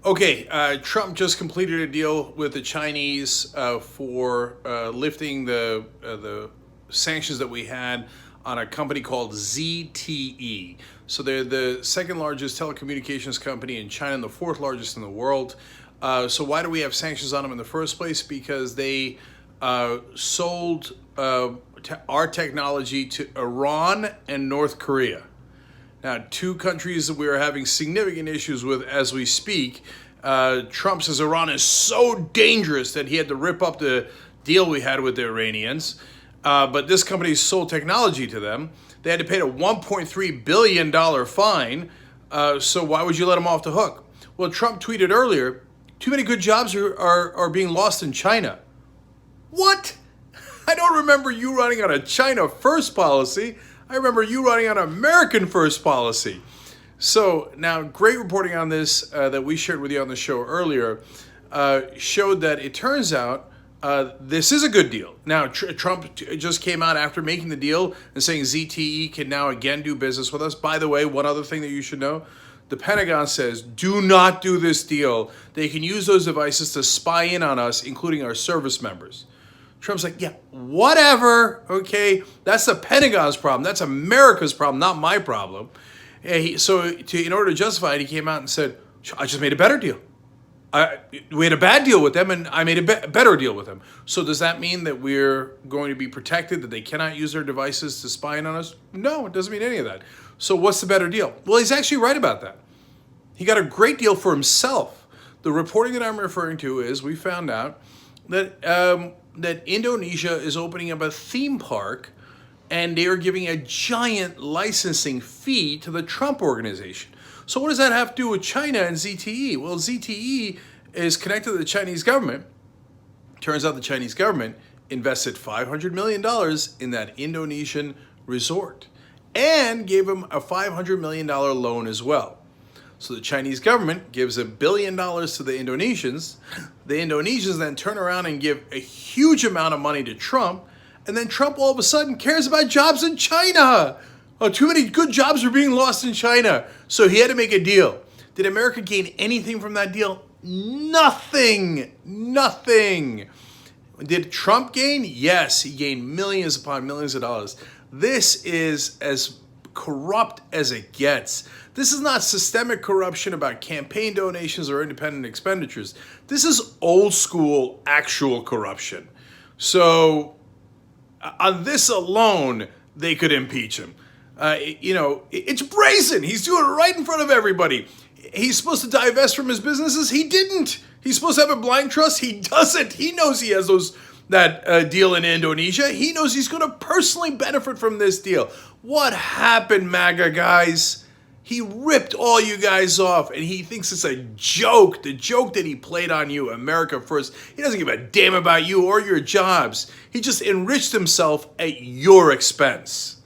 Okay, Trump just completed a deal with the Chinese for lifting the sanctions that we had on a company called ZTE. So they're the second largest telecommunications company in China and the fourth largest in the world. So why do we have sanctions on them in the first place? Because they sold our technology to Iran and North Korea. Now, two countries that we are having significant issues with as we speak. Trump says Iran is so dangerous that he had to rip up the deal we had with the Iranians. But this company sold technology to them. They had to pay a $1.3 billion fine. So why would you let them off the hook? Well, Trump tweeted earlier, too many good jobs are being lost in China. What? I don't remember you running on a China first policy. I remember you running on American first policy. So now, great reporting on this that we shared with you on the show earlier showed that it turns out this is a good deal. Now, Trump just came out after making the deal and saying ZTE can now again do business with us. By the way, one other thing that you should know, the Pentagon says, do not do this deal. They can use those devices to spy in on us, including our service members. Trump's like, yeah, whatever, okay? That's the Pentagon's problem. That's America's problem, not my problem. In order to justify it, he came out and said, I just made a better deal. We had a bad deal with them, and I made a better deal with them. So does that mean that we're going to be protected, that they cannot use their devices to spy in on us? No, it doesn't mean any of that. So what's the better deal? Well, he's actually right about that. He got a great deal for himself. The reporting that I'm referring to is we found out that that Indonesia is opening up a theme park, and they are giving a giant licensing fee to the Trump organization. So what does that have to do with China and ZTE? Well, ZTE is connected to the Chinese government. Turns out the Chinese government invested $500 million in that Indonesian resort and gave them a $500 million loan as well. So the Chinese government gives $1 billion to the Indonesians. The Indonesians then turn around and give a huge amount of money to Trump. And then Trump all of a sudden cares about jobs in China. Oh, too many good jobs are being lost in China. So he had to make a deal. Did America gain anything from that deal? Nothing. Nothing. Did Trump gain? Yes, he gained millions upon millions of dollars. This is as corrupt as it gets. This is not systemic corruption about campaign donations or independent expenditures. This is old school actual corruption. So on this alone, they could impeach him. It's brazen. He's doing it right in front of everybody. He's supposed to divest from his businesses. He didn't. He's supposed to have a blind trust. He doesn't. He knows he has that deal in Indonesia. He knows he's going to personally benefit from this deal. What happened, MAGA guys? He ripped all you guys off, and he thinks it's a joke. The joke that he played on you, America first. He doesn't give a damn about you or your jobs. He just enriched himself at your expense.